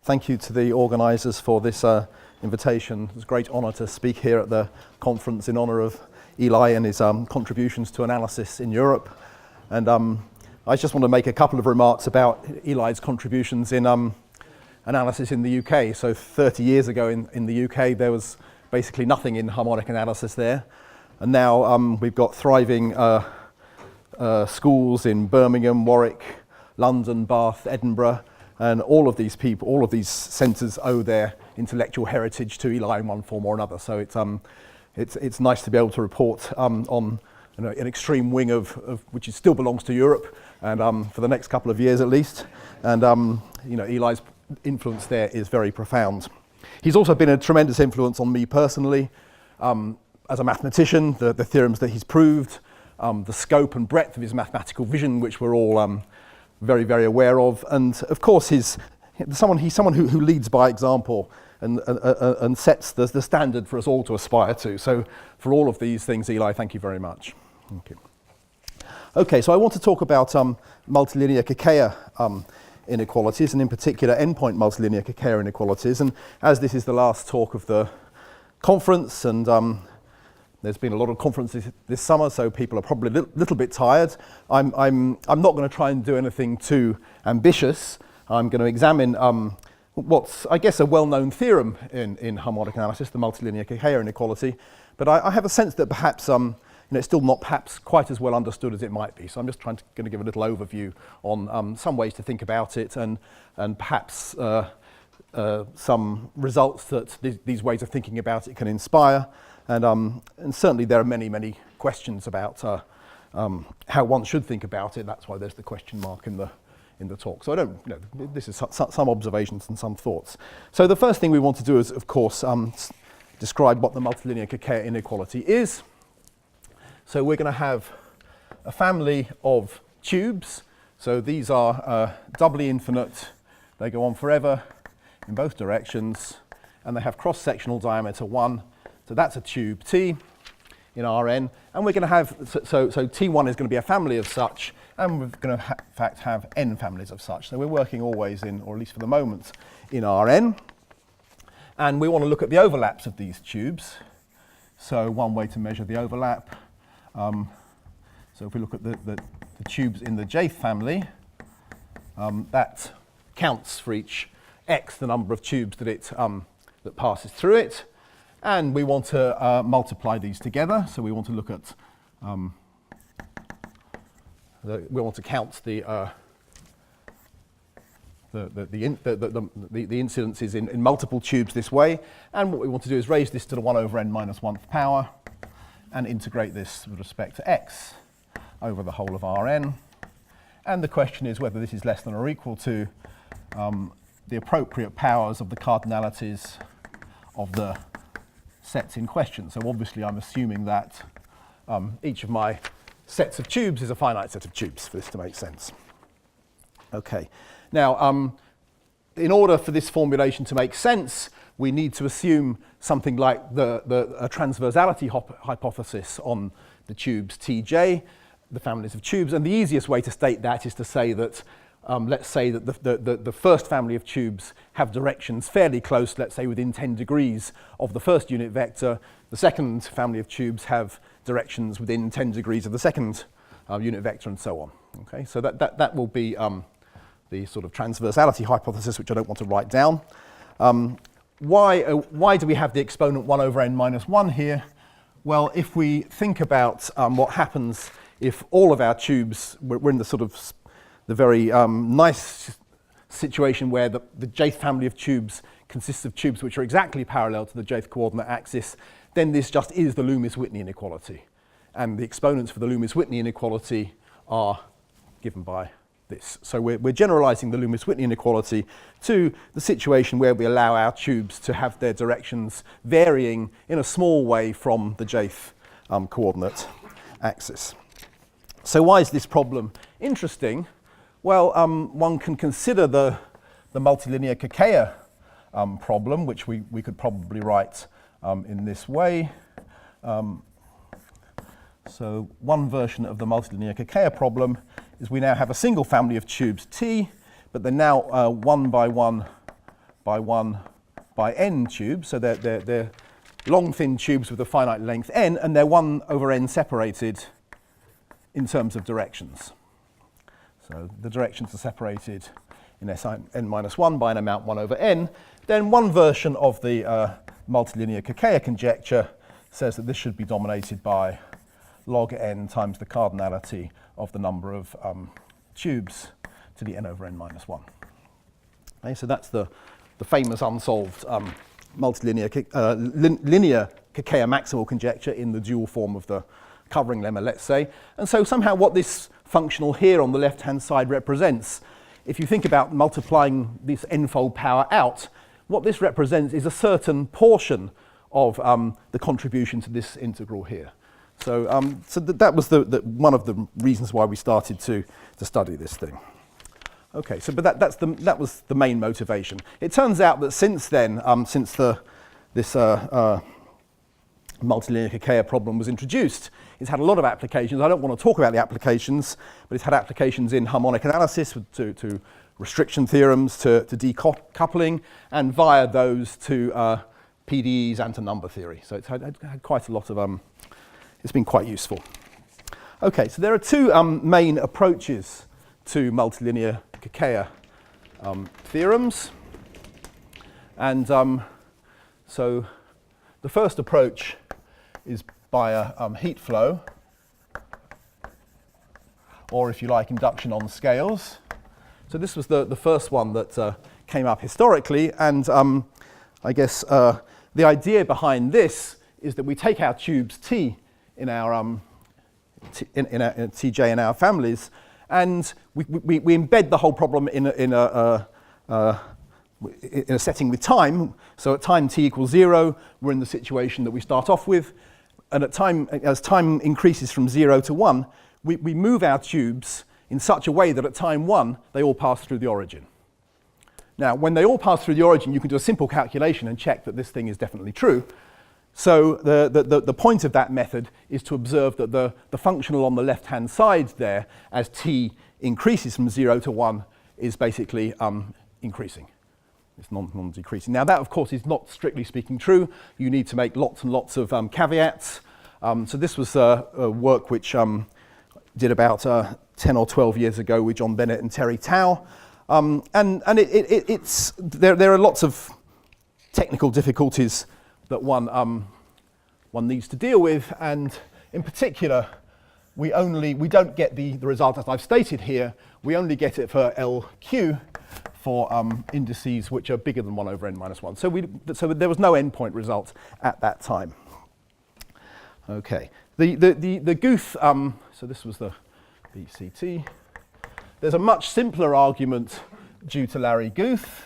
Thank you to the organisers for this invitation. It's a great honour to speak here at the conference in honour of Eli and his contributions to analysis in Europe. And I just want to make a couple of remarks about Eli's contributions in analysis in the UK. So 30 years ago in the UK, there was basically nothing in harmonic analysis there. And now we've got thriving schools in Birmingham, Warwick, London, Bath, Edinburgh. And all of these people, all of these centres owe their intellectual heritage to Eli in one form or another. So it's nice to be able to report on an extreme wing of which still belongs to Europe, and for the next couple of years at least. And Eli's influence there is very profound. He's also been a tremendous influence on me personally as a mathematician. The theorems that he's proved, the scope and breadth of his mathematical vision, which we're all very, very aware of, and of course he's someone who leads by example and sets the standard for us all to aspire to. So for all of these things, Eli, thank you very much. Okay, so I want to talk about multilinear Kakeya inequalities, and in particular endpoint multilinear Kakeya inequalities. And as this is the last talk of the conference, and there's been a lot of conferences this summer, so people are probably a little bit tired. I'm not going to try and do anything too ambitious. I'm going to examine what's, I guess, a well-known theorem in harmonic analysis, the multilinear Kakeya inequality. But I have a sense that perhaps it's still not perhaps quite as well understood as it might be. So I'm just going to give a little overview on some ways to think about it, and perhaps some results that these ways of thinking about it can inspire. And certainly there are many, many questions about how one should think about it. That's why there's the question mark in the talk. So this is some observations and some thoughts. So the first thing we want to do is, of course, describe what the multilinear Kakeya inequality is. So we're going to have a family of tubes. So these are doubly infinite. They go on forever in both directions, and they have cross-sectional diameter 1. So that's a tube T in Rn, and we're going to have, so T1 is going to be a family of such, and we're going to in fact have n families of such. So we're working always in, or at least for the moment, in Rn. And we want to look at the overlaps of these tubes. So one way to measure the overlap, so if we look at the tubes in the jth family, that counts for each x the number of tubes that passes through it. And we want to multiply these together. So we want to look at, we want to count the incidences in multiple tubes this way. And what we want to do is raise this to the 1 over n minus 1th power and integrate this with respect to x over the whole of Rn. And the question is whether this is less than or equal to the appropriate powers of the cardinalities of the sets in question. So obviously I'm assuming that each of my sets of tubes is a finite set of tubes for this to make sense. Okay, now in order for this formulation to make sense, we need to assume something like a transversality hypothesis on the tubes Tj, the families of tubes, and the easiest way to state that is to say that let's say that the first family of tubes have directions fairly close, let's say within 10 degrees of the first unit vector. The second family of tubes have directions within 10 degrees of the second unit vector, and so on. Okay, so that will be the sort of transversality hypothesis, which I don't want to write down. Why do we have the exponent 1 over n minus 1 here? Well, if we think about what happens if all of our tubes, we're in the sort of the very nice situation where the jth family of tubes consists of tubes which are exactly parallel to the jth coordinate axis, then this just is the Loomis-Whitney inequality. And the exponents for the Loomis-Whitney inequality are given by this. So we're generalizing the Loomis-Whitney inequality to the situation where we allow our tubes to have their directions varying in a small way from the jth coordinate axis. So why is this problem interesting? Well, one can consider the multilinear Kakeya problem, which we could probably write in this way. So one version of the multilinear Kakeya problem is we now have a single family of tubes T, but they're now 1 by 1 by 1 by n tubes. So they're long, thin tubes with a finite length n, and they're 1 over n separated in terms of directions. So the directions are separated in Sn minus 1 by an amount 1 over n. Then one version of the multilinear Kakeya conjecture says that this should be dominated by log n times the cardinality of the number of tubes to the n over n minus 1. Okay, so that's the famous unsolved linear Kakeya maximal conjecture in the dual form of the covering lemma, let's say. And so somehow what this functional here on the left-hand side represents, if you think about multiplying this n-fold power out, what this represents is a certain portion of the contribution to this integral here. So, that was one of the reasons why we started to study this thing. Okay, so but that was the main motivation. It turns out that since then, since this multilinear Kakeya problem was introduced, it's had a lot of applications. I don't want to talk about the applications, but it's had applications in harmonic analysis to restriction theorems, to decoupling, and via those to PDEs and to number theory. So it's had quite a lot of, it's been quite useful. Okay, so there are two main approaches to multilinear Kakeya theorems. And so the first approach is by a heat flow, or if you like, induction on scales. So this was the first one that came up historically, and I guess the idea behind this is that we take our tubes T in our TJ in our families, and we embed the whole problem in a setting with time. So at time t equals 0, we're in the situation that we start off with, and as time increases from 0 to 1, we move our tubes in such a way that at time 1 they all pass through the origin. Now, when they all pass through the origin, you can do a simple calculation and check that this thing is definitely true. So the point of that method is to observe that the functional on the left-hand side there, as t increases from 0 to 1, is basically increasing. It's non-decreasing. Now that, of course, is not strictly speaking true. You need to make lots and lots of caveats. So this was a work which did about 10 or 12 years ago with John Bennett and Terry Tao. There are lots of technical difficulties that one needs to deal with, and in particular, we don't get the result as I've stated here. We only get it for LQ for indices which are bigger than 1 over n minus 1. So there was no endpoint result at that time. Okay, the Guth. So this was the BCT. There's a much simpler argument due to Larry Guth,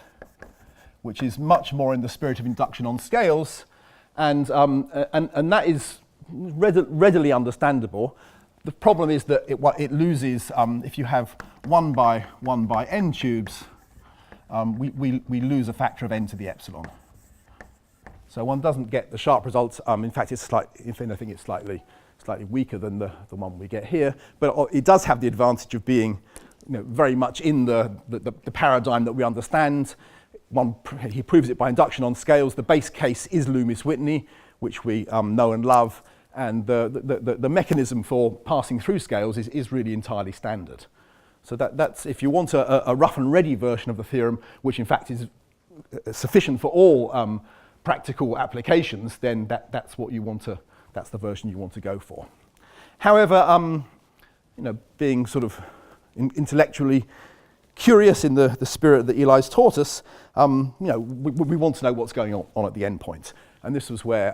which is much more in the spirit of induction on scales, and that is readily understandable. The problem is that it loses if you have 1 by n tubes. We lose a factor of n to the epsilon. So one doesn't get the sharp results. In fact, if anything, it's slightly weaker than the one we get here. But it does have the advantage of being, very much in the paradigm that we understand. He proves it by induction on scales. The base case is Loomis-Whitney, which we know and love, and the mechanism for passing through scales is really entirely standard. So that's if you want a rough and ready version of the theorem, which in fact is sufficient for all practical applications, then that's what you want to. That's the version you want to go for. However, being sort of intellectually curious in the spirit that Eli's taught us, we want to know what's going on at the endpoint, and this was where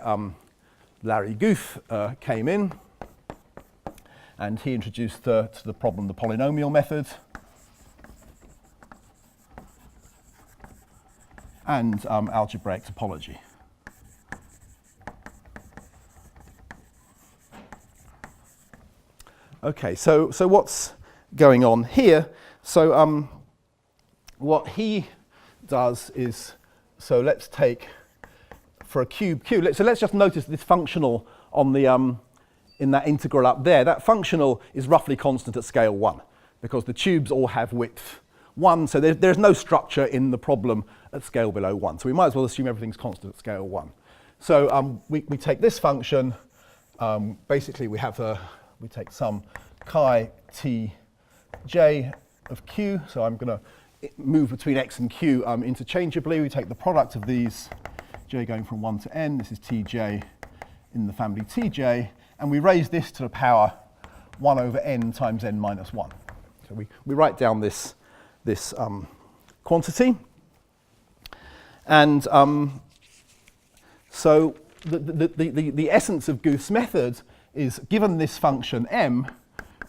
Larry Guth came in. And he introduced to the problem the polynomial method and algebraic topology. Okay, so what's going on here? So what he does is, so let's take for a cube Q. So let's just notice this functional on the in that integral up there, that functional is roughly constant at scale 1, because the tubes all have width 1, so there's no structure in the problem at scale below 1. So we might as well assume everything's constant at scale 1. So we take this function, basically we take some chi t j of q, so I'm going to move between x and q interchangeably. We take the product of these, j going from 1 to n, this is tj in the family tj, and we raise this to the power 1 over n times n minus 1. So we write down this quantity, and so the essence of Guth's method is, given this function m,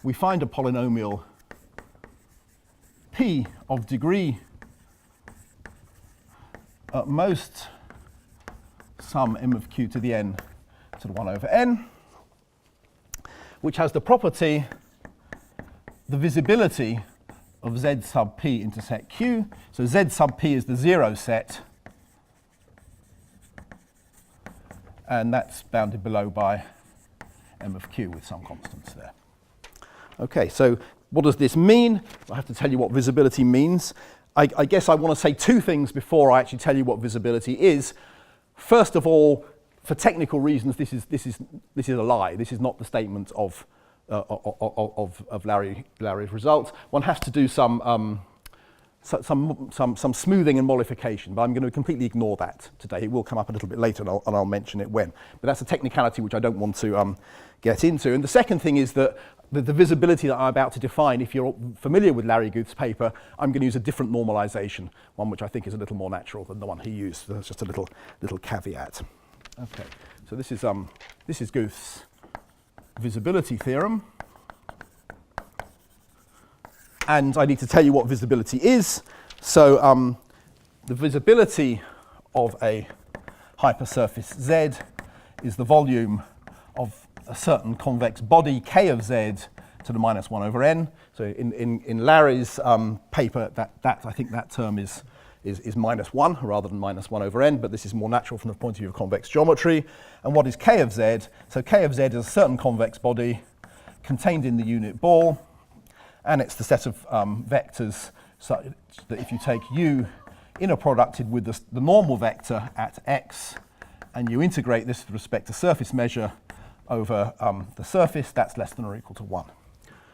we find a polynomial p of degree at most sum m of q to the n to the 1 over n, which has the property, the visibility of z sub p intersect q. So z sub p is the 0 set, and that's bounded below by m of q with some constants there. Okay, so what does this mean? I have to tell you what visibility means. I guess I want to say two things before I actually tell you what visibility is. First of all, for technical reasons, this is a lie. This is not the statement of Larry's results. One has to do some smoothing and modification, but I'm going to completely ignore that today. It will come up a little bit later, and I'll mention it when. But that's a technicality which I don't want to get into. And the second thing is that the visibility that I'm about to define, if you're familiar with Larry Guth's paper, I'm going to use a different normalization, one which I think is a little more natural than the one he used. That's just a little caveat. Okay, so this is Guth's visibility theorem, and I need to tell you what visibility is. So the visibility of a hypersurface Z is the volume of a certain convex body k of z to the minus 1 over n. So in Larry's paper, I think that term is minus 1 rather than minus 1 over n, but this is more natural from the point of view of convex geometry. And what is k of z? So k of z is a certain convex body contained in the unit ball, and it's the set of vectors such that if you take u inner producted with the normal vector at x, and you integrate this with respect to surface measure over the surface, that's less than or equal to 1.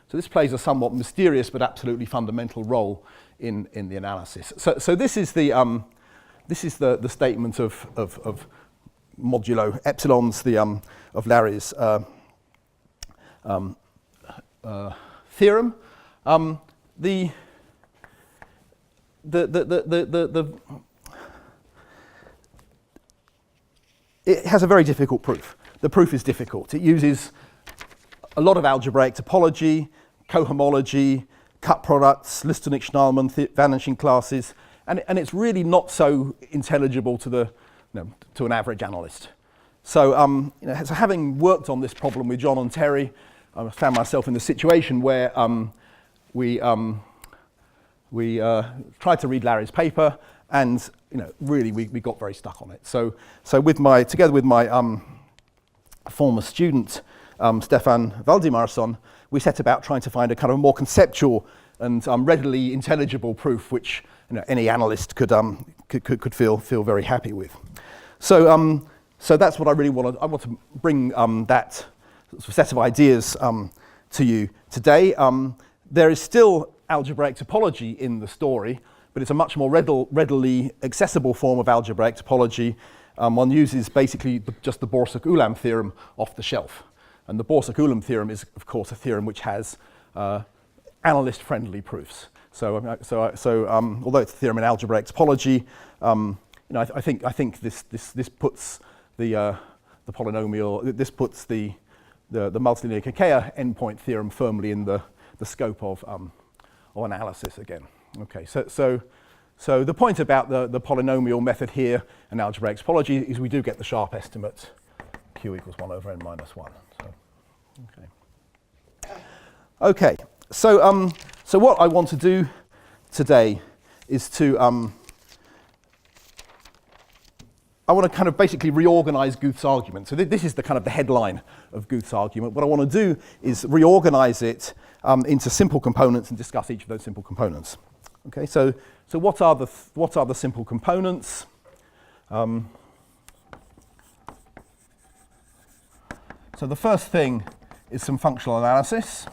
So this plays a somewhat mysterious but absolutely fundamental role in the analysis. So this is the statement of modulo epsilons, of Larry's theorem. It has a very difficult proof. The proof is difficult. It uses a lot of algebraic topology, cohomology, cut products, Listernik-Schnallmann, vanishing classes, and it's really not so intelligible to an average analyst. So, so having worked on this problem with John and Terry, I found myself in the situation where we tried to read Larry's paper, and really we got very stuck on it. So together with my former student, Stefan Valdimarsson, we set about trying to find a kind of more conceptual and readily intelligible proof which any analyst could feel very happy with. So that's what I really want to. I want to bring that sort of set of ideas to you today. There is still algebraic topology in the story, but it's a much more readily accessible form of algebraic topology. One uses basically just the Borsuk-Ulam theorem off the shelf. And the Borsuk-Ulam theorem is, of course, a theorem which has analyst-friendly proofs. So although it's a theorem in algebraic topology, I think this puts the polynomial, this puts the multilinear Kakeya endpoint theorem firmly in the scope of analysis again. Okay, so the point about the polynomial method here in algebraic topology is we do get the sharp estimate q equals 1 over n minus 1. Okay, so what I want to do today is to I want to kind of basically reorganize Guth's argument. So this is the kind of the headline of Guth's argument. What I want to do is reorganize it into simple components and discuss each of those simple components. Okay, so what are the simple components? So the first thing is some functional analysis.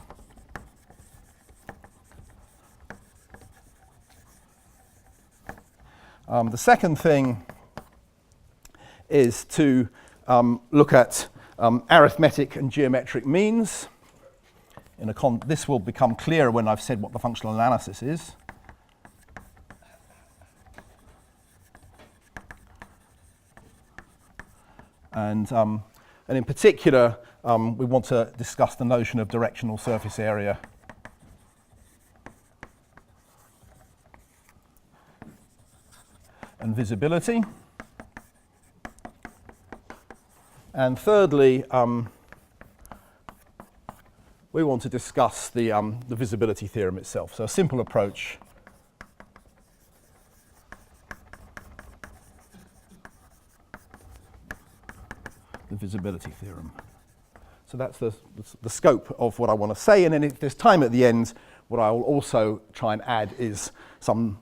The second thing is to look at arithmetic and geometric means. This will become clearer when I've said what the functional analysis is. And in particular, we want to discuss the notion of directional surface area. And visibility. And thirdly, we want to discuss the visibility theorem itself. So a simple approach the visibility theorem. So that's the scope of what I want to say, and then if there's time at the end, what I will also try and add is some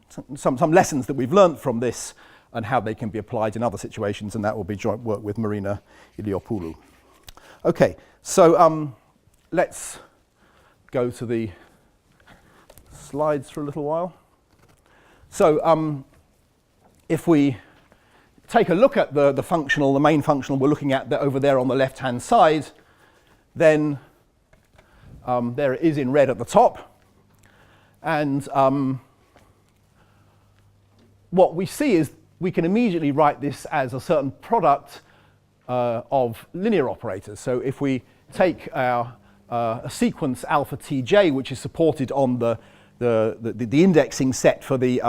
lessons that we've learned from this and how they can be applied in other situations, and that will be joint work with Marina Iliopoulou. Okay, so let's go to the slides for a little while. So if we take a look at the main functional we're looking at over there on the left-hand side, then there it is in red at the top. And what we see is we can immediately write this as a certain product of linear operators. So if we take our a sequence alpha tj, which is supported on the indexing set for the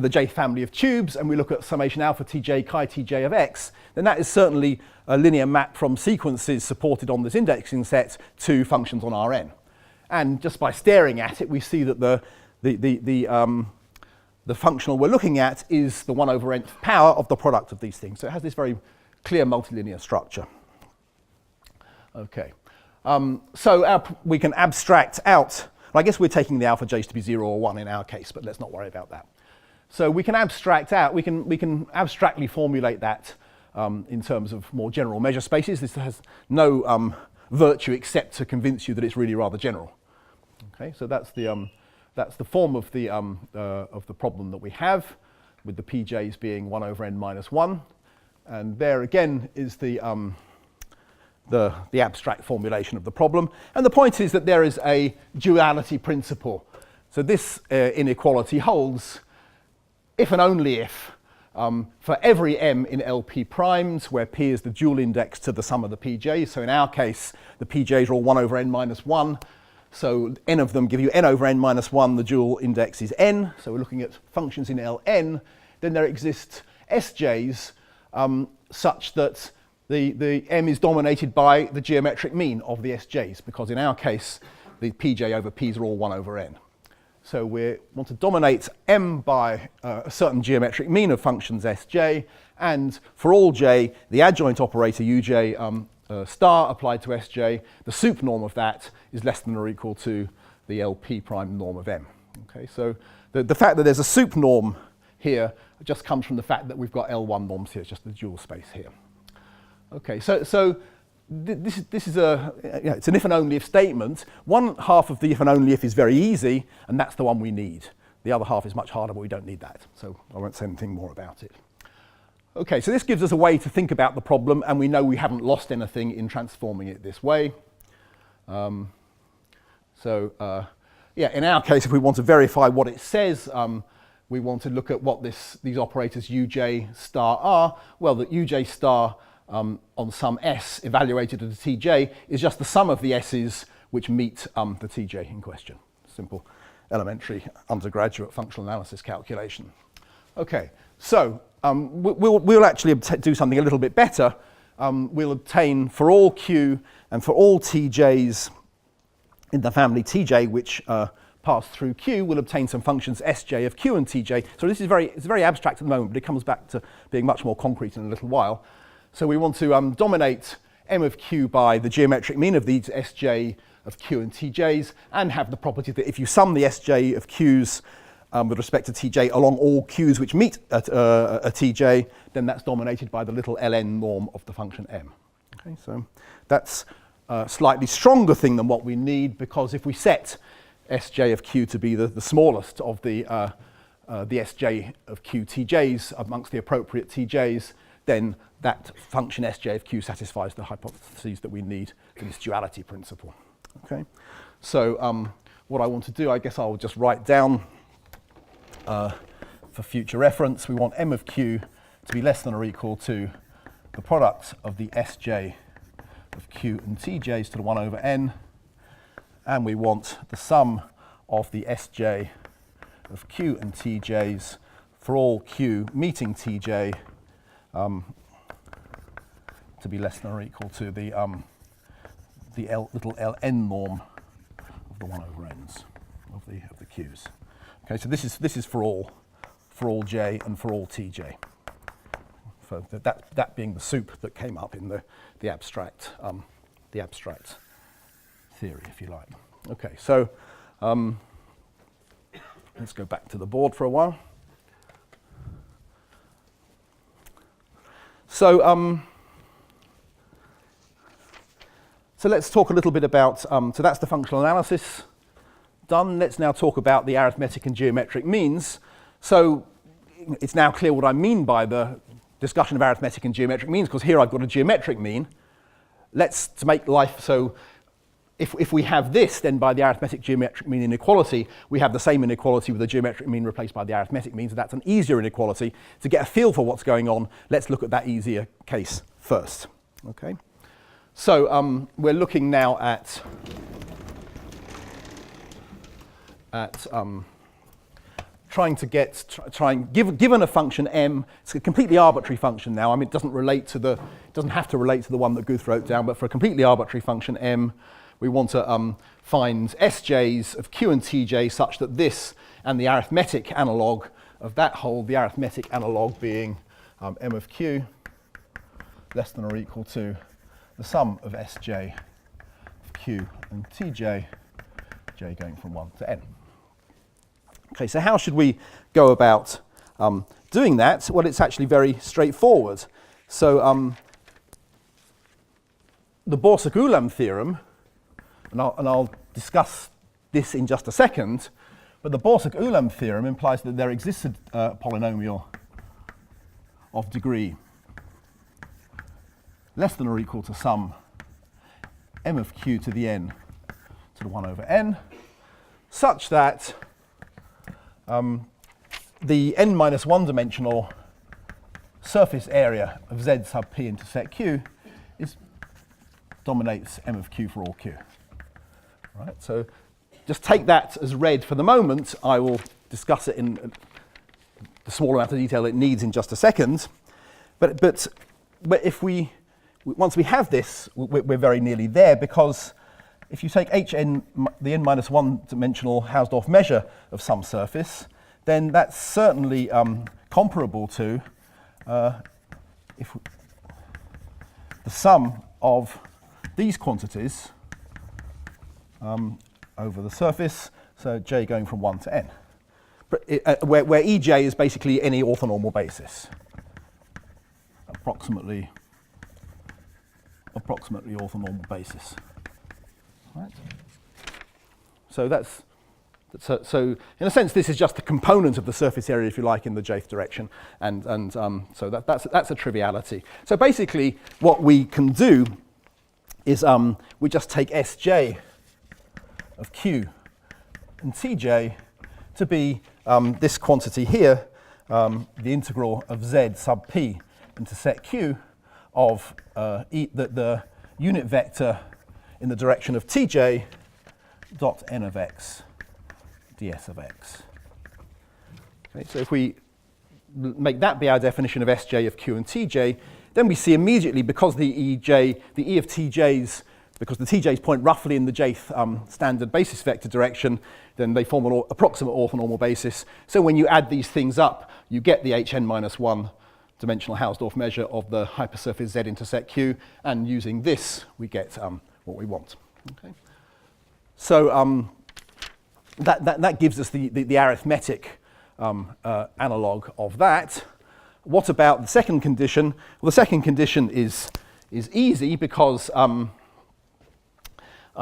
J family of tubes, and we look at summation alpha tj chi tj of x, then that is certainly a linear map from sequences supported on this indexing set to functions on Rn. And just by staring at it, we see that the functional we're looking at is the 1 over nth power of the product of these things. So it has this very clear multilinear structure. Okay, so we can abstract out. I guess we're taking the alpha j's to be 0 or 1 in our case, but let's not worry about that. So we can abstract out, we can abstractly formulate that in terms of more general measure spaces. This has no virtue except to convince you that it's really rather general. Okay, so that's the form of the problem that we have, with the pj's being 1 over n minus 1, and there again is the abstract formulation of the problem. And the point is that there is a duality principle. So this inequality holds if and only if for every m in LP primes, where p is the dual index to the sum of the pj's. So in our case, the pj's are all 1 over n minus 1. So n of them give you n over n minus 1. The dual index is n. So we're looking at functions in Ln. Then there exist sj's such that the m is dominated by the geometric mean of the sj's, because in our case, the pj over p's are all 1 over n. So we want to dominate m by a certain geometric mean of functions sj, and for all j, the adjoint operator uj star applied to sj, the sup norm of that is less than or equal to the LP prime norm of m. Okay, so the fact that there's a sup norm here just comes from the fact that we've got L1 norms here, it's just the dual space here. Okay, so this is it's an if and only if statement. One half of the if and only if is very easy, and that's the one we need. The other half is much harder, but we don't need that. So I won't say anything more about it. Okay, so this gives us a way to think about the problem, and we know we haven't lost anything in transforming it this way. Yeah, in our case, if we want to verify what it says, we want to look at what these operators uj star are. Well, that uj star on some s evaluated at a tj is just the sum of the s's which meet the tj in question. Simple elementary undergraduate functional analysis calculation. Okay, so we'll actually do something a little bit better. We'll obtain for all q and for all tj's in the family tj which pass through q, we'll obtain some functions sj of q and tj. So this is it's very abstract at the moment, but it comes back to being much more concrete in a little while. So we want to dominate m of q by the geometric mean of these sj of q and tj's, and have the property that if you sum the sj of q's with respect to Tj along all q's which meet at a Tj, then that's dominated by the little ln norm of the function m. Okay, so that's a slightly stronger thing than what we need, because if we set Sj of q to be the smallest of the Sj of q Tj's amongst the appropriate Tj's, then that function Sj of q satisfies the hypotheses that we need for this duality principle. Okay, so what I want to do, I guess I'll just write down for future reference, we want m of q to be less than or equal to the product of the Sj of q and Tj's to the 1 over n, and we want the sum of the Sj of q and Tj's for all q meeting Tj to be less than or equal to the little ln norm of the 1 over n's of the q's. Okay, so this is for all j and for all Tj. For that being the soup that came up in the abstract theory, if you like. Okay, so let's go back to the board for a while. So so let's talk a little bit about, so that's the functional analysis done. Let's now talk about the arithmetic and geometric means. So it's now clear what I mean by the discussion of arithmetic and geometric means, because here I've got a geometric mean. To make life so, if we have this, then by the arithmetic geometric mean inequality, we have the same inequality with the geometric mean replaced by the arithmetic mean, so that's an easier inequality. To get a feel for what's going on, let's look at that easier case first. Okay, so we're looking now at trying to get, given a function m, it's a completely arbitrary function now. I mean, it doesn't have to relate to the one that Guth wrote down, but for a completely arbitrary function m, we want to find Sj's of q and Tj such that this and the arithmetic analog of that hold, the arithmetic analog being m of q less than or equal to the sum of Sj of q and Tj, j going from 1 to n. Okay, so how should we go about doing that? Well, it's actually very straightforward. So the Borsuk-Ulam theorem, and I'll discuss this in just a second, but the Borsuk-Ulam theorem implies that there exists a polynomial of degree less than or equal to some m of q to the n to the 1 over n, such that the n minus 1 dimensional surface area of z sub p intersect q dominates m of q for all q. Right, so just take that as read for the moment. I will discuss it in the small amount of detail it needs in just a second. But if once we have this, we're very nearly there, because if you take the n minus 1 dimensional Hausdorff measure of some surface, then that's certainly comparable to the sum of these quantities over the surface, so j going from 1 to n, where Ej is basically any orthonormal basis, approximately orthonormal basis. Right? So so in a sense, this is just the component of the surface area, if you like, in the jth direction, and so that's a triviality. So basically, what we can do is we just take Sj of q and Tj to be this quantity here, the integral of z sub p intersect q of the unit vector in the direction of Tj dot n of x ds of x. Okay, so if we make that be our definition of Sj of q and Tj, then we see immediately, because the E of Tj's, because the Tj's point roughly in the jth standard basis vector direction, then they form an approximate orthonormal basis. So when you add these things up, you get the Hn minus 1 dimensional Hausdorff measure of the hypersurface z intersect q, and using this, we get what we want. Okay. So that gives us the arithmetic analog of that. What about the second condition? Well, the second condition is easy because I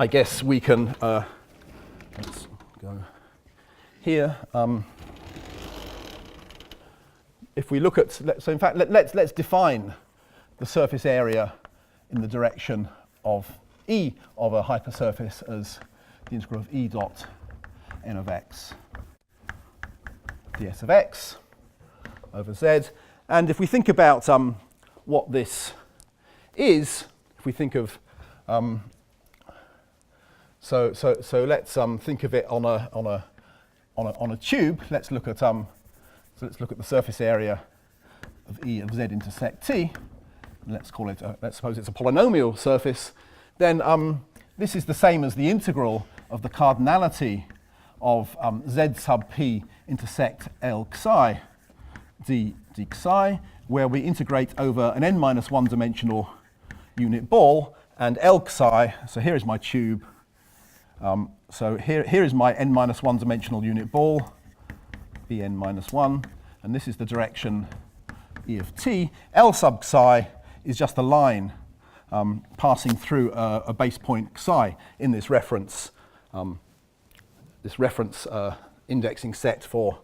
guess we can, let's go here. If we look at, so in fact, let's define the surface area in the direction of E of a hypersurface as the integral of E dot n of x ds of x over z. And if we think about what this is, if we think of so let's think of it on a tube. Let's look at let's look at the surface area of E of z intersect t. Let's call it let's suppose it's a polynomial surface. Then this is the same as the integral of the cardinality of z sub p intersect L psi d psi, where we integrate over an n-1 dimensional unit ball, and L psi, so here is my tube, so here is my n-1 dimensional unit ball, Bn-1, and this is the direction E of t. L sub psi is just a line passing through a base point psi in this reference indexing set for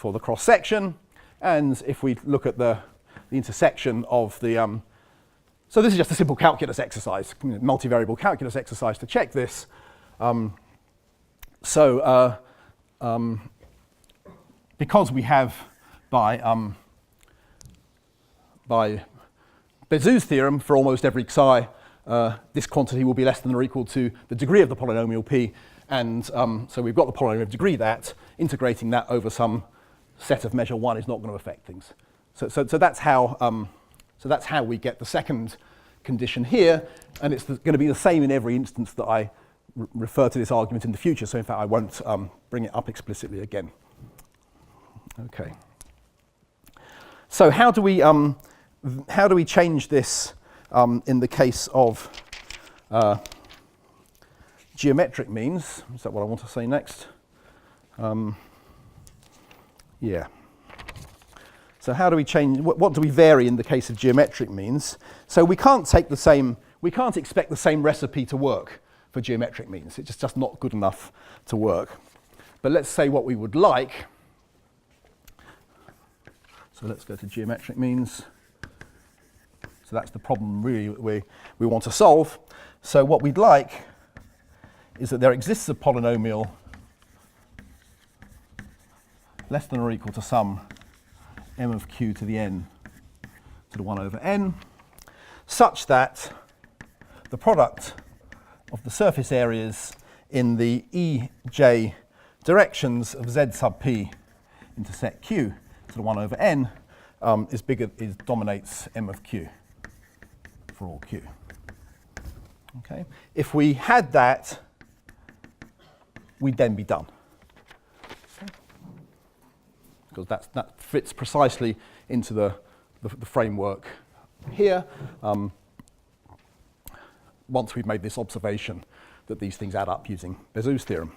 the cross section. And if we look at the intersection of the so this is just a simple calculus exercise, multivariable calculus exercise to check this. Because we have by Bezout's theorem for almost every psi, this quantity will be less than or equal to the degree of the polynomial p, and so we've got the polynomial of degree that, integrating that over some set of measure 1 is not going to affect things. So that's how we get the second condition here, and it's going to be the same in every instance that I refer to this argument in the future, so in fact I won't bring it up explicitly again. Okay. So how do we change this in the case of geometric means? Is that what I want to say next? Yeah. So how do we change? What do we vary in the case of geometric means? So we can't expect the same recipe to work for geometric means. It's just not good enough to work. But let's say what we would like. So let's go to geometric means. So that's the problem really we want to solve. So what we'd like is that there exists a polynomial less than or equal to some m of q to the n to the 1 over n, such that the product of the surface areas in the ej directions of z sub p intersect q to the 1 over n dominates m of q for all q. Okay. If we had that, we'd then be done. Because that fits precisely into the framework here, once we've made this observation that these things add up using Bezout's theorem.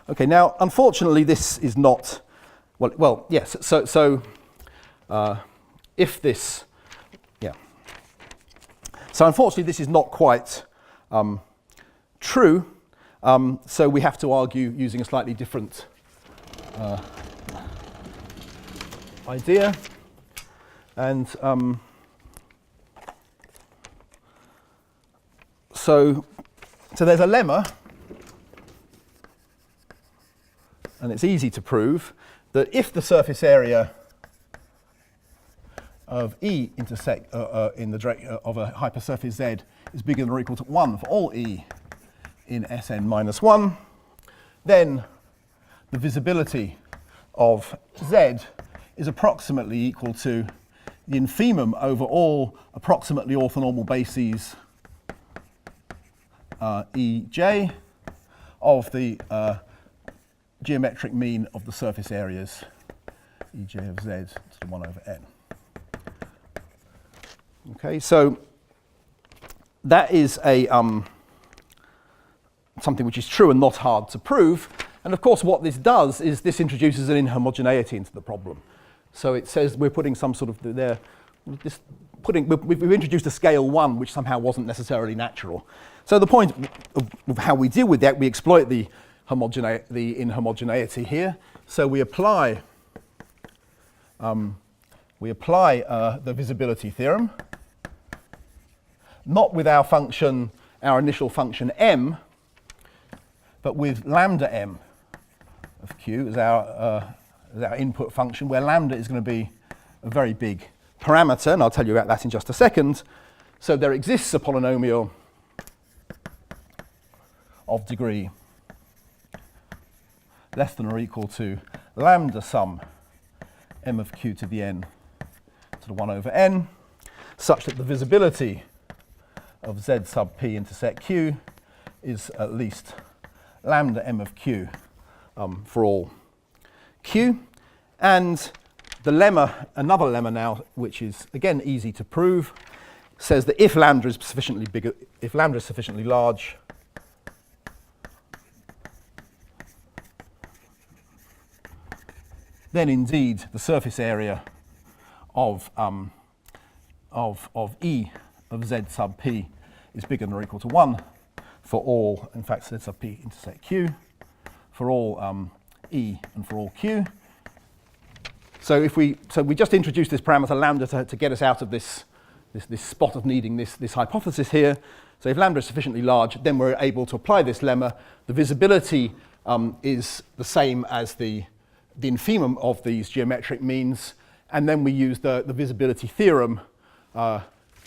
Okay, now unfortunately this is not, well yes, so if this, yeah. So unfortunately this is not quite true, so we have to argue using a slightly different idea, and so there's a lemma, and it's easy to prove that if the surface area of E intersect in the direction of a hypersurface Z is bigger than or equal to 1 for all E in Sn minus 1, then the visibility of Z is approximately equal to the infimum over all approximately orthonormal bases Ej of the geometric mean of the surface areas Ej of Z to the 1 over n. Okay, so that is a something which is true and not hard to prove, And of course what this does is this introduces an inhomogeneity into the problem. So it says we're putting some sort of there, we've introduced a scale 1 which somehow wasn't necessarily natural. So the point of how we deal with that, we exploit the inhomogeneity here. So we apply the visibility theorem, not with our function, our initial function m, but with lambda m of q as our input function, where lambda is going to be a very big parameter, and I'll tell you about that in just a second. So there exists a polynomial of degree less than or equal to lambda sum m of q to the n to the 1 over n, such that the visibility of z sub p intersect q is at least lambda m of q for all q. And the lemma, another lemma now, which is again easy to prove, says that if lambda is sufficiently big, if lambda is sufficiently large, then indeed the surface area of E of z sub p is bigger than or equal to 1 for all, in fact, z sub p intersect q, for all E and for all q. So we just introduced this parameter lambda to get us out of this spot of needing this hypothesis here. So if lambda is sufficiently large, then we're able to apply this lemma. The visibility is the same as the infimum of these geometric means, and then we use the visibility theorem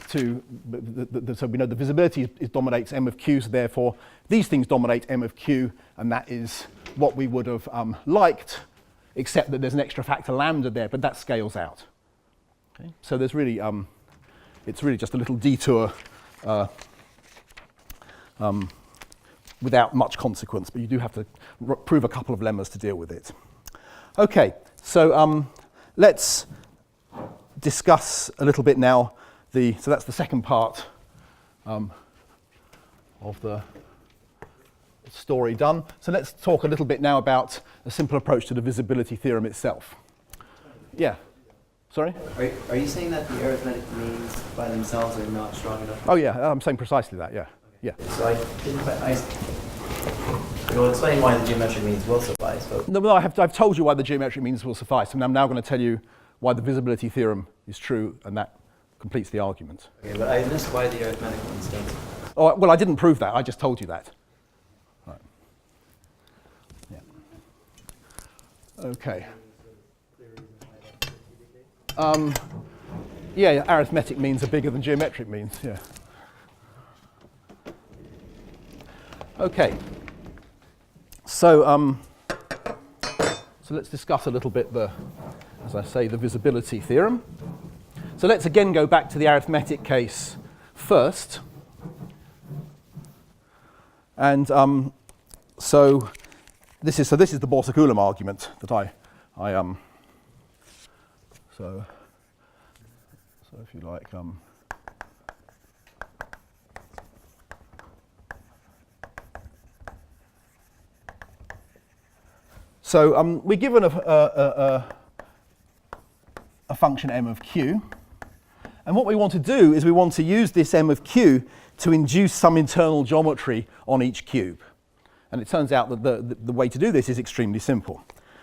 so we know the visibility dominates m of q, so therefore these things dominate m of q, and that is what we would have liked, except that there's an extra factor lambda there, but that scales out. Okay? So there's really, it's really just a little detour without much consequence, but you do have to prove a couple of lemmas to deal with it. Okay, so let's discuss a little bit now so that's the second part of the story done. So let's talk a little bit now about a simple approach to the visibility theorem itself. Yeah, sorry? Are you saying that the arithmetic means by themselves are not strong enough? Oh yeah, I'm saying precisely that, yeah. Yeah. So you'll explain why the geometric means will suffice. But no, I've told you why the geometric means will suffice, and I'm now going to tell you why the visibility theorem is true, and that completes the argument. Okay, but I missed why the arithmetic means don't. Oh, well, I didn't prove that. I just told you that. Right. Yeah. Okay. Yeah, arithmetic means are bigger than geometric means. Yeah. Okay. So let's discuss a little bit as I say, the visibility theorem. So let's again go back to the arithmetic case first. And so this is the Borsuk-Ulam argument that so if you like so we're given a function m of q, and what we want to do is we want to use this m of q to induce some internal geometry on each cube. And it turns out that the way to do this is extremely simple,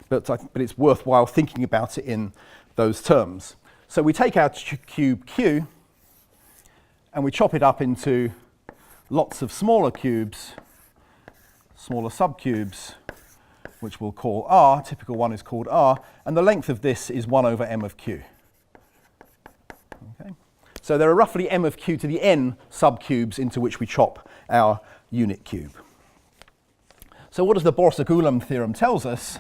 but it's worthwhile thinking about it in those terms. So we take our cube q and we chop it up into lots of smaller cubes, smaller subcubes, which we'll call R. Typical one is called R, and the length of this is 1 over m of q. Okay. So there are roughly m of q to the n subcubes into which we chop our unit cube. So what does the Borsuk-Ulam theorem tells us?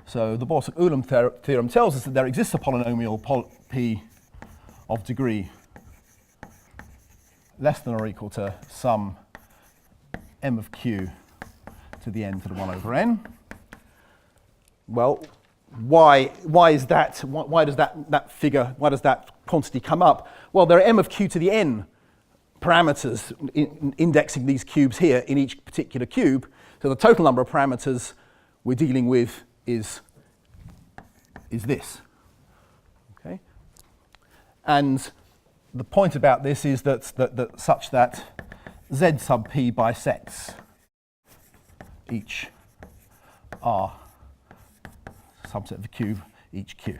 So the Borsuk-Ulam theorem tells us that there exists a polynomial P of degree less than or equal to sum m of q to the n to the 1 over n. Well, why is that? Why does that figure, why does that quantity come up? Well, there are m of q to the n parameters indexing these cubes here in each particular cube. So the total number of parameters we're dealing with is this. Okay? And the point about this is that such that Z sub p bisects each R subset of the cube, each Q.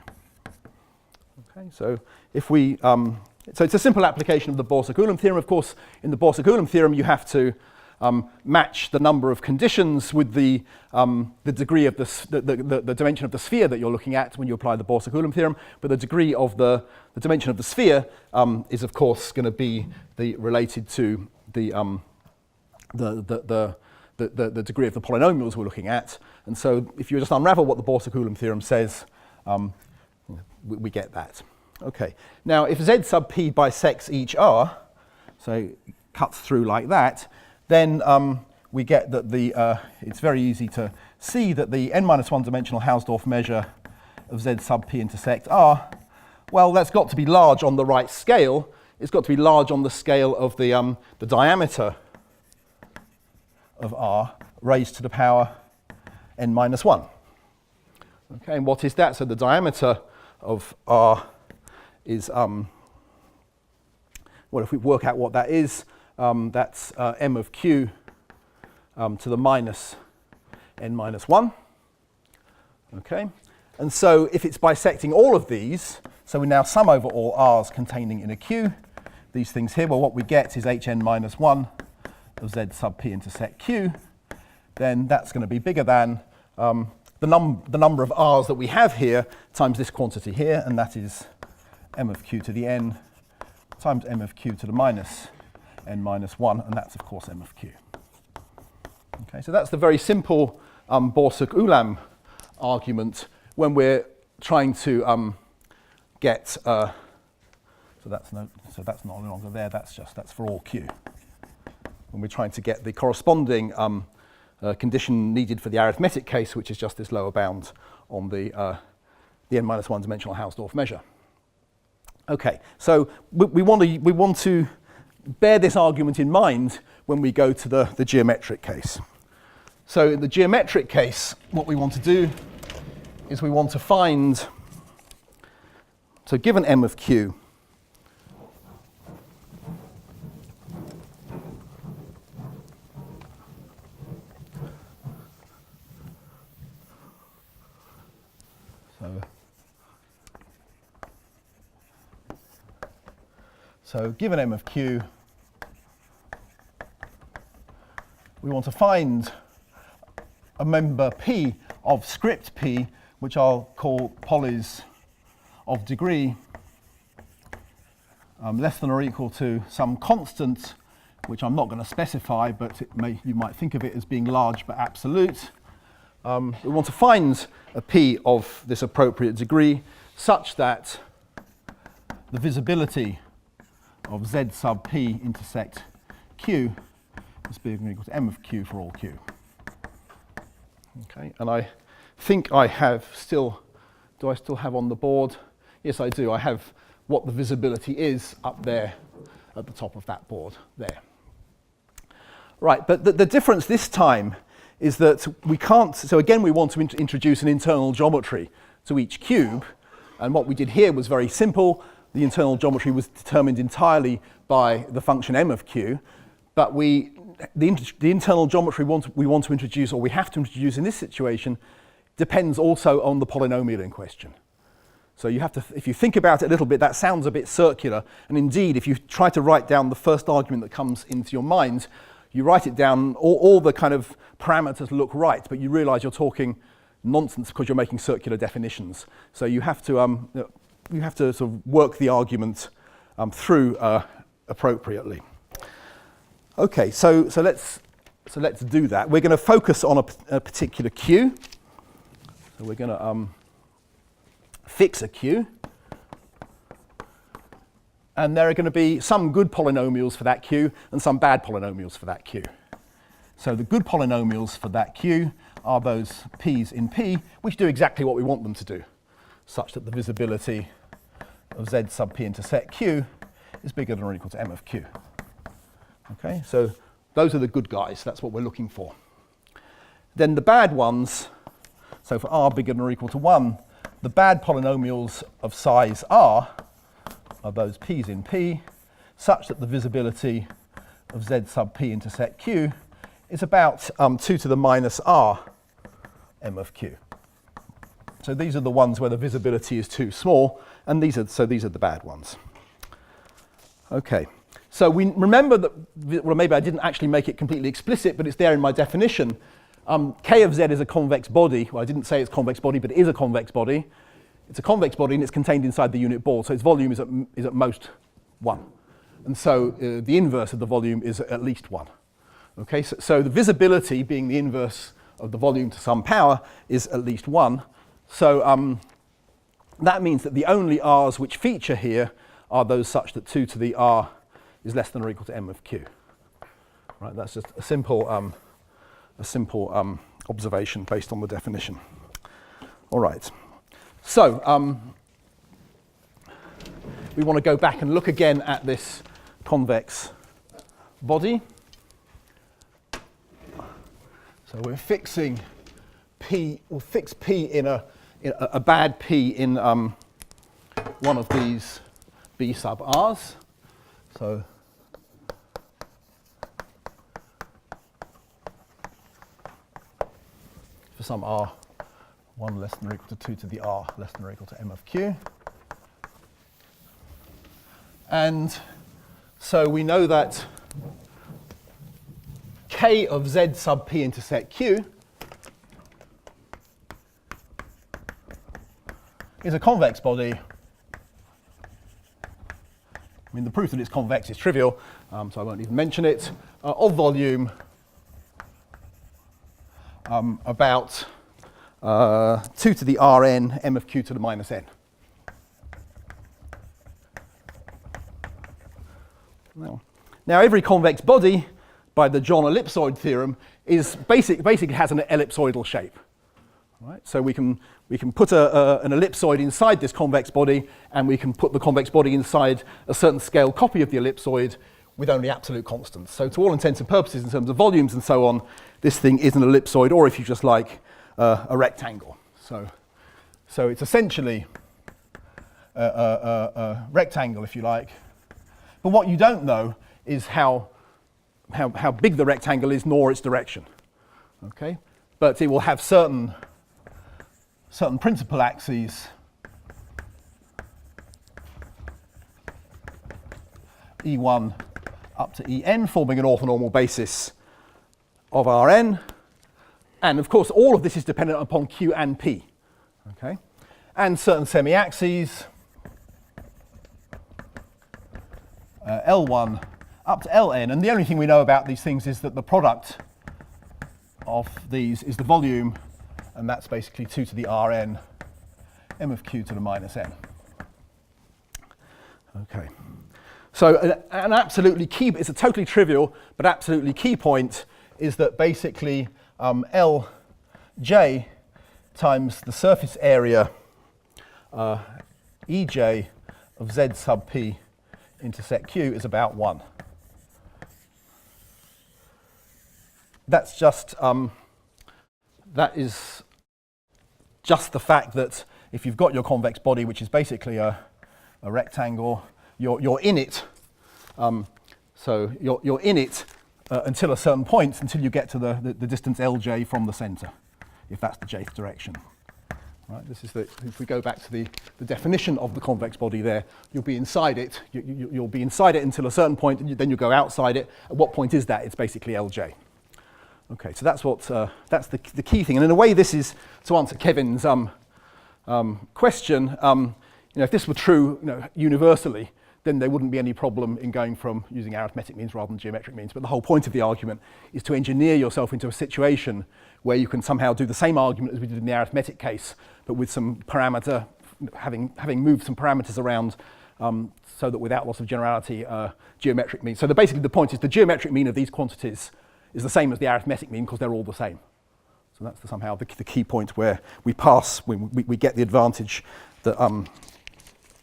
Okay, so if we, so it's a simple application of the Borsuk-Ulam theorem. Of course, in the Borsuk-Ulam theorem, you have to match the number of conditions with the degree of the dimension of the sphere that you're looking at when you apply the Borsuk-Ulam theorem. But the degree of the dimension of the sphere is, of course, going to be related to the degree of the polynomials we're looking at. And so if you just unravel what the Borsuk-Ulam theorem says, we get that. Okay. Now, if Z sub p bisects each R, so it cuts through like that, then we get that it's very easy to see that the n-1 dimensional Hausdorff measure of Z sub p intersect R, well, that's got to be large on the right scale. It's got to be large on the scale of the diameter of R raised to the power n-1. Okay, and what is that? So the diameter of R is, well, if we work out what that is, that's m of q to the minus n-1. Okay, and so if it's bisecting all of these, so we now sum over all r's containing in a q, these things here, well, what we get is hn-1 of z sub p intersect q, then that's going to be bigger than the number of r's that we have here times this quantity here, and that is m of q to the n times m of q to the minus n-1, and that's, of course, m of q. Okay, so that's the very simple Borsuk-Ulam argument when we're trying to get, so that's no longer there, that's for all q. When we're trying to get the corresponding condition needed for the arithmetic case, which is just this lower bound on the n-1 dimensional Hausdorff measure. Okay, so we want to bear this argument in mind when we go to the geometric case. So in the geometric case, what we want to do is we want to find, so given m of q, so given m of q, we want to find a member P of script P, which I'll call polys of degree less than or equal to some constant, which I'm not going to specify, but you might think of it as being large but absolute. We want to find a P of this appropriate degree such that the visibility of Z sub P intersect Q is bigger than or equal to m of q for all q. Okay, and I think I have still, do I still have on the board? Yes, I do. I have what the visibility is up there at the top of that board there. Right, but the difference this time is that we can't, so again we want to introduce an internal geometry to each cube, and what we did here was very simple. The internal geometry was determined entirely by the function m of q, but the internal geometry we want to introduce, or we have to introduce in this situation, depends also on the polynomial in question. So you have to, if you think about it a little bit, that sounds a bit circular, and indeed if you try to write down the first argument that comes into your mind, you write it down, all the kind of parameters look right, but you realize you're talking nonsense because you're making circular definitions. So you have to sort of work the argument through appropriately. Okay, so let's do that. We're going to focus on a particular q. So we're going to fix a q, and there are going to be some good polynomials for that q and some bad polynomials for that q. So the good polynomials for that q are those p's in P, which do exactly what we want them to do, such that the visibility of Z sub P intersect Q is bigger than or equal to m of q. Okay, so those are the good guys. That's what we're looking for. Then the bad ones So for r bigger than or equal to 1, the bad polynomials of size r are those p's in P, such that the visibility of z sub p intersect q is about 2 to the minus r m of q. So these are the ones where the visibility is too small, and these are the bad ones. Okay, so we remember that, well, maybe I didn't actually make it completely explicit, but it's there in my definition. K of z is a convex body. Well, I didn't say it's a convex body, but it is a convex body. It's a convex body, and it's contained inside the unit ball, so its volume is at most 1. And so the inverse of the volume is at least 1. Okay, so the visibility, being the inverse of the volume to some power, is at least 1. So that means that the only r's which feature here are those such that 2 to the r is less than or equal to m of q. Right, that's just a simple observation based on the definition. All right. So we want to go back and look again at this convex body. So we're fixing P. We'll fix P in a bad P in one of these B sub r's. So for some r 1 less than or equal to 2 to the r less than or equal to m of q. And so we know that K of z sub p intersect q is a convex body. I mean, the proof that it's convex is trivial, so I won't even mention it, of volume about 2 to the Rn, m of q to the minus n. Now every convex body, by the John ellipsoid theorem, is basically has an ellipsoidal shape. Right? So we can put an ellipsoid inside this convex body, and we can put the convex body inside a certain scale copy of the ellipsoid with only absolute constants. So to all intents and purposes, in terms of volumes and so on, this thing is an ellipsoid, or if you just like, a rectangle. So it's essentially a rectangle, if you like. But what you don't know is how big the rectangle is, nor its direction. Okay, but it will have certain principal axes, E1 up to En, forming an orthonormal basis of Rn. And of course, all of this is dependent upon Q and P. Okay, and certain semi-axes, L1 up to Ln. And the only thing we know about these things is that the product of these is the volume, and that's basically 2 to the Rn, m of q to the minus n. Okay. So an absolutely key, it's a totally trivial but absolutely key point, is that basically Lj times the surface area Ej of z sub p intersect q is about 1. That's just that is just the fact that if you've got your convex body, which is basically a rectangle, you're in it. So you're in it until a certain point, until you get to the distance Lj from the centre, if that's the jth direction. Right, this is if we go back to the definition of the convex body there, you'll be inside it. You'll be inside it until a certain point, and then you go outside it. At what point is that? It's basically Lj. Okay, so that's the key thing. And in a way, this is to answer Kevin's question. If this were true, universally, then there wouldn't be any problem in going from using arithmetic means rather than geometric means. But the whole point of the argument is to engineer yourself into a situation where you can somehow do the same argument as we did in the arithmetic case, but with some parameter, having moved some parameters around so that without loss of generality, geometric mean. So basically the point is the geometric mean of these quantities is the same as the arithmetic mean because they're all the same. So that's somehow the key point where we pass, we get the advantage that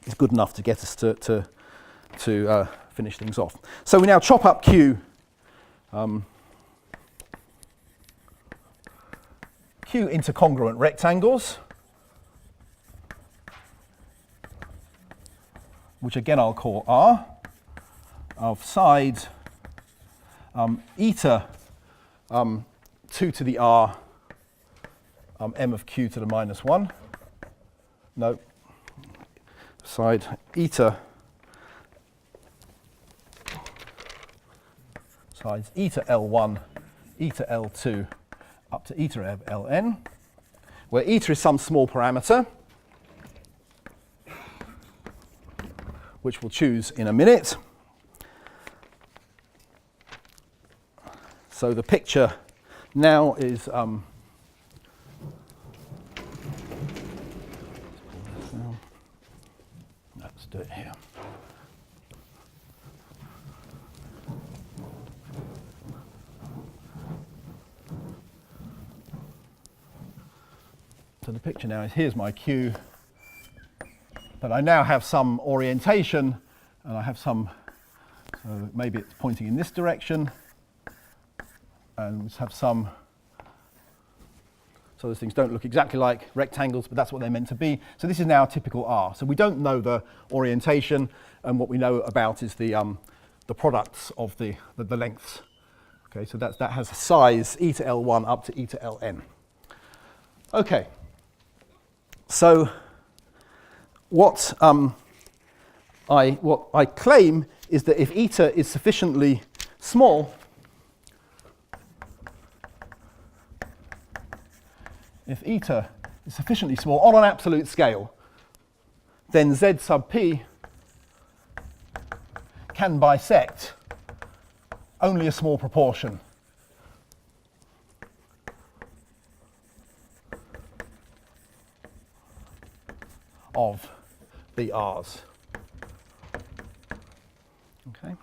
is good enough to get us to finish things off. So we now chop up Q. Q q intercongruent rectangles, which again I'll call R, of side eta 2 to the R m of q to the minus 1. No, side eta, sides eta L1, eta L2, up to eta of Ln, where eta is some small parameter, which we'll choose in a minute. So the picture now is let's do it here. So the picture now is, here's my Q, but I now have some orientation, and I have some, so maybe it's pointing in this direction, and let's have some, so those things don't look exactly like rectangles, but that's what they're meant to be. So this is now a typical R. So we don't know the orientation, and what we know about is the products of the lengths. Okay, so that has a size eta L1 up to eta Ln. Okay, so what I claim is that if eta is sufficiently small, if eta is sufficiently small on an absolute scale, then Z sub p can bisect only a small proportion of the R's. Okay.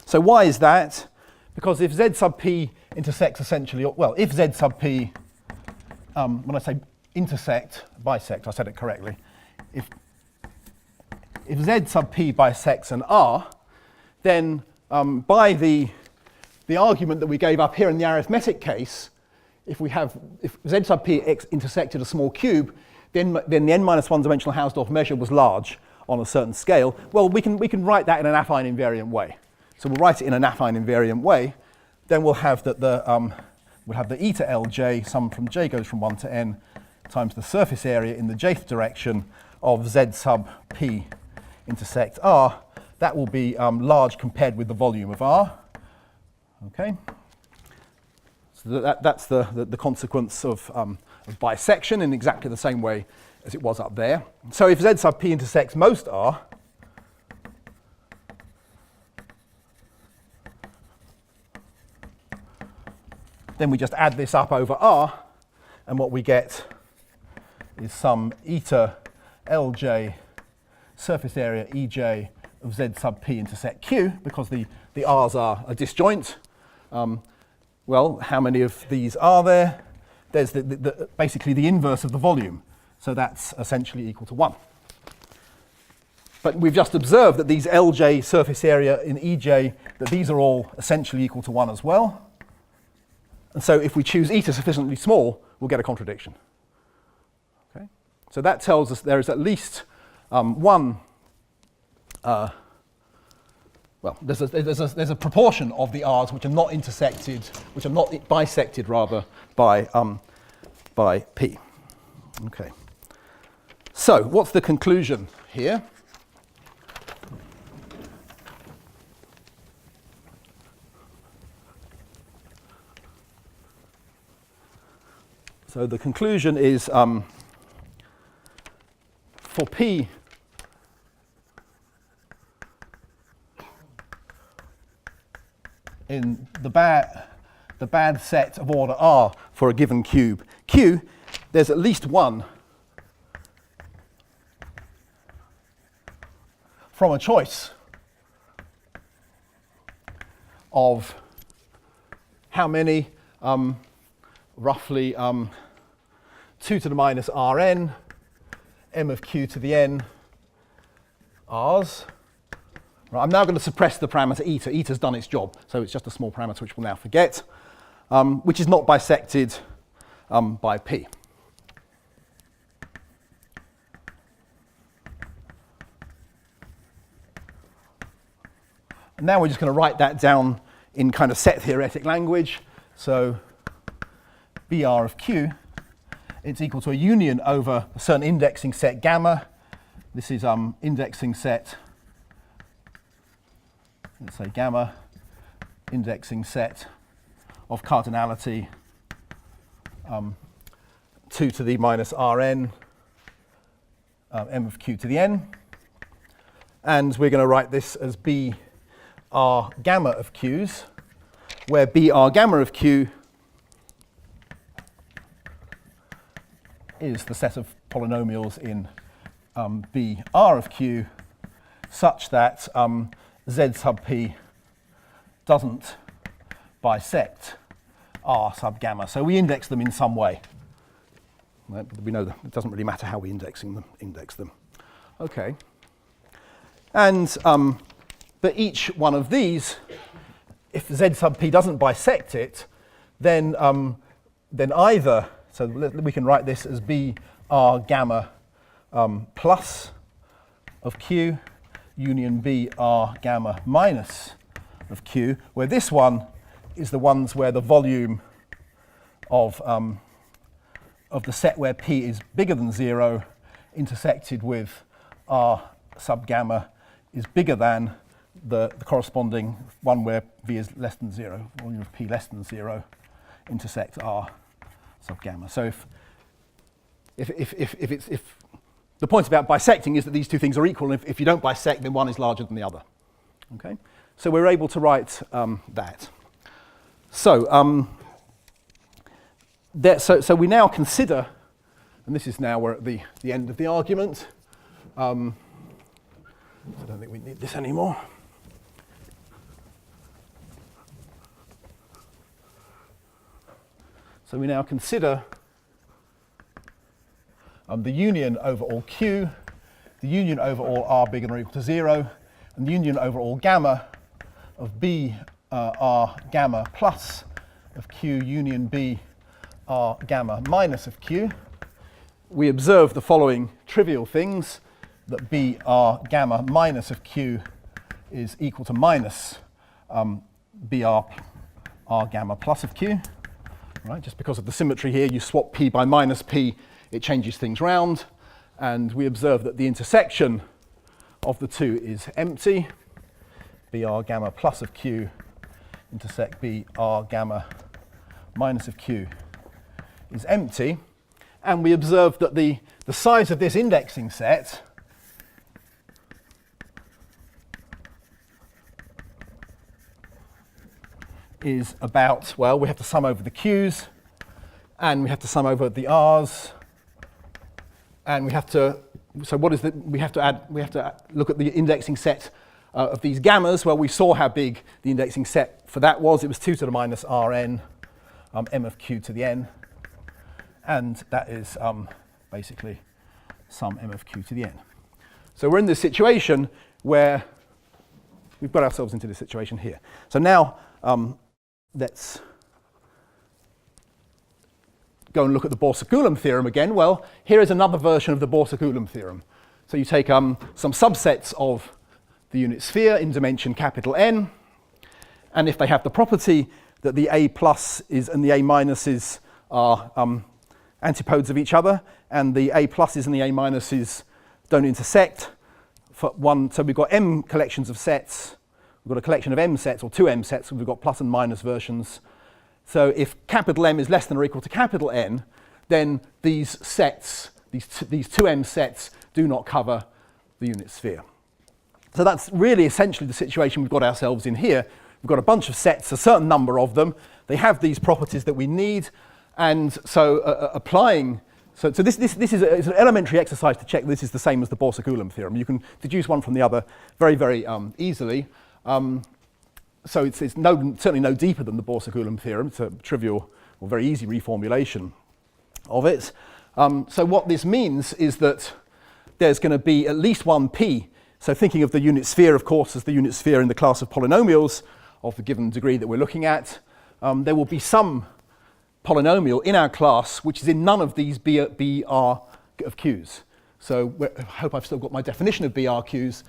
So why is that? Because if Z sub p intersects essentially, well, if Z sub p, when I say intersect, bisect, I said it correctly. If Z sub p bisects an R, then by the argument that we gave up here in the arithmetic case, if Z sub p intersected a small cube, then the n minus 1 dimensional Hausdorff measure was large on a certain scale. Well, we can write that in an affine invariant way. So we'll write it in an affine invariant way. Then we'll have that we'll have the eta Lj, sum from j goes from 1 to n, times the surface area in the jth direction of Z sub p intersect R. That will be large compared with the volume of R. Okay. So that's the consequence of bisection in exactly the same way as it was up there. So if Z sub p intersects most R, then we just add this up over R, and what we get is some eta Lj surface area Ej of Z sub p intersect Q, because the R's are a disjoint. Well, how many of these are there? There's basically the inverse of the volume, so that's essentially equal to 1. But we've just observed that these Lj surface area in Ej, that these are all essentially equal to 1 as well. And so if we choose eta sufficiently small, we'll get a contradiction. Okay? So that tells us there is at least one, well, there's a proportion of the R's which are not intersected, which are not bisected rather by P. Okay. So what's the conclusion here? So the conclusion is for P in the bad set of order R for a given cube Q, there's at least one from a choice of how many, roughly 2 to the minus Rn, m of q to the n, R's. Right, I'm now going to suppress the parameter eta. Eta's done its job, so it's just a small parameter which we'll now forget, which is not bisected by P. And now we're just going to write that down in kind of set theoretic language. So BR of Q, it's equal to a union over a certain indexing set gamma. This is indexing set, let's say gamma, indexing set of cardinality 2 to the minus Rn, m of Q to the n. And we're going to write this as BR gamma of Q's, where BR gamma of Q is the set of polynomials in BR of Q such that Z sub P doesn't bisect R sub gamma. So we index them in some way. Right? We know that it doesn't really matter how we index them. Okay. And but each one of these, if Z sub P doesn't bisect it, then either, so we can write this as BR gamma plus of Q union BR gamma minus of Q, where this one is the ones where the volume of the set where P is bigger than 0 intersected with R sub gamma is bigger than the corresponding one where V is less than 0, volume of P less than 0 intersects R sub gamma. So if the point about bisecting is that these two things are equal, and if you don't bisect, then one is larger than the other. Okay, so we're able to write that. So so we now consider, and this is now we're at the end of the argument. I don't think we need this anymore. So we now consider the union over all Q, the union over all R bigger than or equal to 0, and the union over all gamma of B R gamma plus of Q union B R gamma minus of Q. We observe the following trivial things, that B R gamma minus of Q is equal to minus B R gamma plus of Q. Right, just because of the symmetry here, you swap P by minus P, it changes things round, and we observe that the intersection of the two is empty. BR gamma plus of Q intersect BR gamma minus of Q is empty, and we observe that the size of this indexing set is about, well, we have to sum over the Q's, and we have to sum over the R's, and we have to, so what is the, we have to look at the indexing set of these gammas. Well, we saw how big the indexing set for that was. It was 2 to the minus Rn, m of Q to the n, and that is basically sum m of Q to the n. So we're in this situation where we've got ourselves into this situation here. So now let's go and look at the Borsa-Coulomb theorem again. Well, here is another version of the Borsa-Coulomb theorem. So you take some subsets of the unit sphere in dimension capital N, and if they have the property that the A pluses and the A minuses are antipodes of each other, and the A pluses and the A minuses don't intersect for one, so we've got M collections of sets, we've got a collection of M sets or two M sets, and we've got plus and minus versions. So if capital M is less than or equal to capital N, then these sets, these two M sets, do not cover the unit sphere. So that's really essentially the situation we've got ourselves in here. We've got a bunch of sets, a certain number of them. They have these properties that we need, and so applying. So this is it's an elementary exercise to check this is the same as the Borsa-Coulomb theorem. You can deduce one from the other very, very easily. So it's certainly no deeper than the Borsa-Coulomb theorem. It's a trivial or very easy reformulation of it. So what this means is that there's going to be at least one P. So thinking of the unit sphere, of course, as the unit sphere in the class of polynomials of the given degree that we're looking at, there will be some polynomial in our class which is in none of these BR of Q's. So I hope I've still got my definition of BRQs.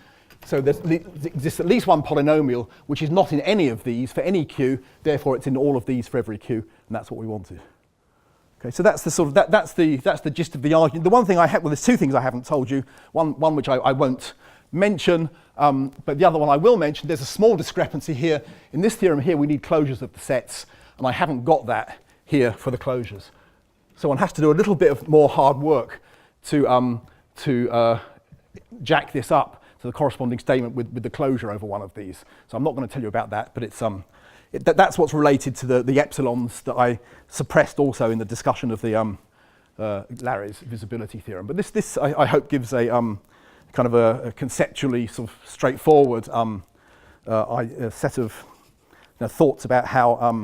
So there exists at least one polynomial which is not in any of these for any Q, therefore it's in all of these for every Q, and that's what we wanted. Okay, so that's the sort of that's the gist of the argument. The one thing I have, well, there's two things I haven't told you. One which I won't mention, but the other one I will mention. There's a small discrepancy here. In this theorem here, we need closures of the sets, and I haven't got that here for the closures. So one has to do a little bit of more hard work to jack this up to the corresponding statement with the closure over one of these. So I'm not going to tell you about that, but it's that's what's related to the epsilons that I suppressed also in the discussion of the Larry's visibility theorem. But this I hope gives a kind of a conceptually sort of straightforward set of thoughts about how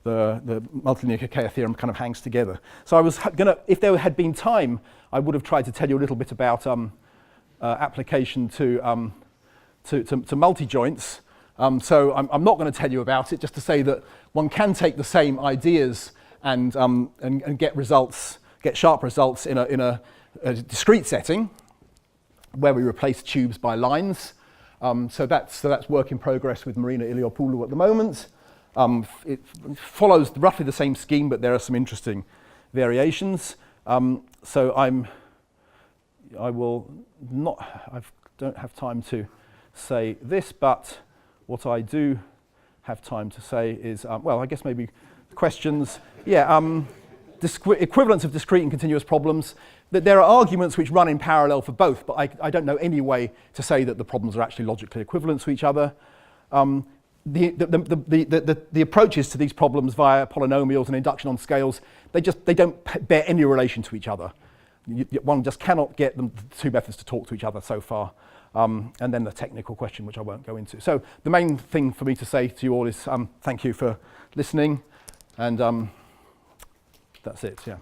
the multilinear Kakeya theorem kind of hangs together. So I was gonna, if there had been time, I would have tried to tell you a little bit about application to multi-joints. So I'm not going to tell you about it, just to say that one can take the same ideas and get results, get sharp results in a discrete setting where we replace tubes by lines. So that's work in progress with Marina Iliopoulou at the moment. It follows roughly the same scheme, but there are some interesting variations. So I don't have time to say this, but what I do have time to say is, well, I guess maybe questions. Yeah, equivalence of discrete and continuous problems. That there are arguments which run in parallel for both, but I don't know any way to say that the problems are actually logically equivalent to each other. The approaches to these problems via polynomials and induction on scales, they don't bear any relation to each other. One just cannot get the two methods to talk to each other so far. And then the technical question, which I won't go into. So the main thing for me to say to you all is thank you for listening, and that's it, yeah.